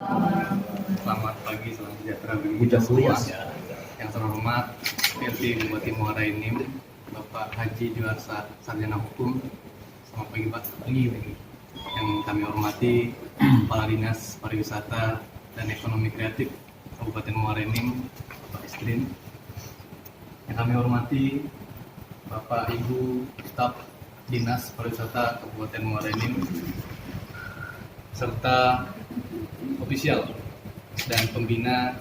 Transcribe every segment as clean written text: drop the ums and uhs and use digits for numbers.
Selamat pagi, salam sejahtera bagi kita semua. Yang terhormat PLT Bupati Muara Enim, Bapak Haji Juarsa, Sarjana Hukum. Selamat pagi Pak. Pagi. Yang kami hormati Kepala Dinas Pariwisata dan Ekonomi Kreatif Kabupaten Muara Enim, Bapak Istrin. Yang kami hormati Bapak Ibu Staf Dinas Pariwisata Kabupaten Muara Enim, serta ofisial dan pembina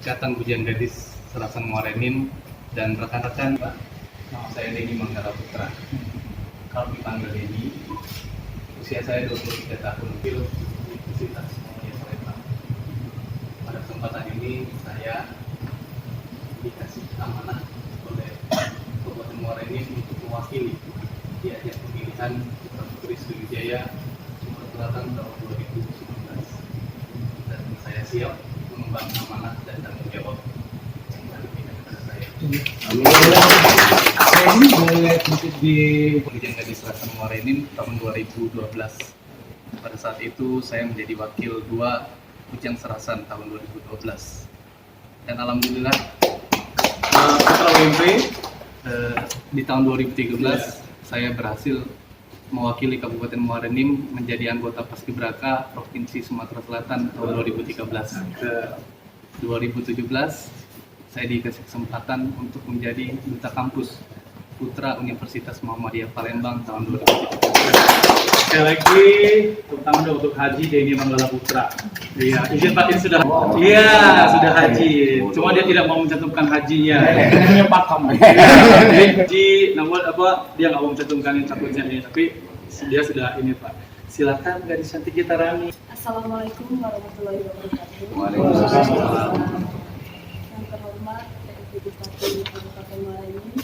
Ikatan Pujian Gadis Serasan Muara Enim dan rekan-rekan. Nama saya Denny Manggala Putra. Kalau dipanggil Denny, usia saya 23 tahun, Universitas Muhammadiyah Palembang. Pada kesempatan ini saya dikasih amanah oleh Kabupaten Muara Enim untuk mewakili di ajang pemilihan Putra Putri Sriwijaya Sumatera Selatan tahun 2019. Dan saya siap mengemban amanah dan tanggung jawab yang diberikan kepada saya. Saya ini mulai di Pujian Gadis Serasan Muara Enim tahun 2012. Pada saat itu saya menjadi wakil 2 Pujian Serasan tahun 2012. Dan alhamdulillah setelah UMP di tahun 2013 saya berhasil mewakili Kabupaten Muara Enim menjadi anggota Paskibraka Provinsi Sumatera Selatan tahun 2013. 2017 saya dikasih kesempatan untuk menjadi duta kampus Putra Universitas Muhammadiyah Palembang tahun 2017. Sekali lagi terutama untuk Haji Denny Manggala Putra. Iya, izin batin sudah. Iya, sudah haji. Cuma dia tidak mau mencantumkan hajinya. Ini pakem. Haji, namun dia nggak mau mencantumkan takutnya ini, tapi dia sudah ini Pak. Silakan gadis cantik kita Rani. Assalamualaikum warahmatullahi wabarakatuh. Waalaikumsalam. Yang terhormat PLT Bupati Kabupaten Muara Enim,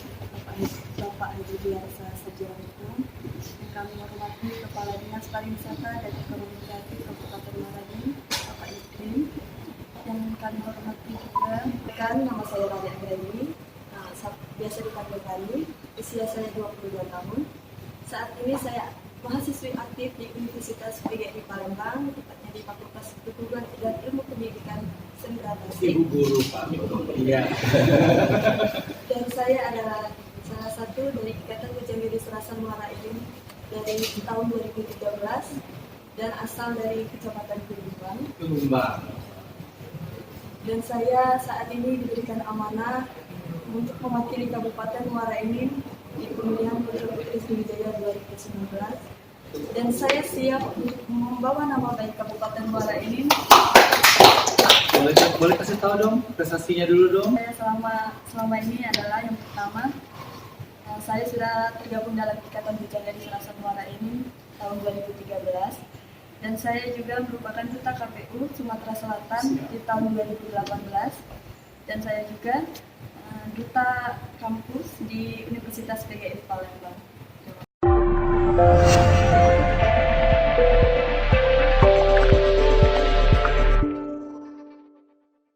Bapak Haji Juarsa Sarjana Hukum. Yang kami hormati Kepala Dinas Pariwisata dan Ekonomi Kreatif Kabupaten Muara Enim, Bapak Istrin. Yang kami hormati juga nama saya Rani Anggraini, biasa dipanggil Rani. Usia saya 22 tahun. Saat ini saya mahasiswi aktif di Universitas PGRI Palembang, tepatnya di Fakultas Keguruan dan Ilmu Pendidikan Seni Gradasi. Ibu guru Pak. Iya. Dan saya adalah salah satu dari Ikatan Pujian Gadis Serasan Muara Enim dari tahun 2013 dan asal dari Kecamatan Kumbang. Dan saya saat ini diberikan amanah untuk mewakili Kabupaten Muara Enim di pemilihan Putra Putri Sriwijaya 2019. Dan saya siap untuk membawa nama baik Kabupaten Muara Enim. Boleh kasih tahu dong prestasinya dulu dong. Saya selama ini adalah yang pertama, saya sudah tergabung dalam Ikatan Pujian Gadis Serasan Muara Enim tahun 2013. Dan saya juga merupakan duta KPU Sumatera Selatan di tahun 2018. Dan saya juga duta kampus di Universitas PGRI Palembang.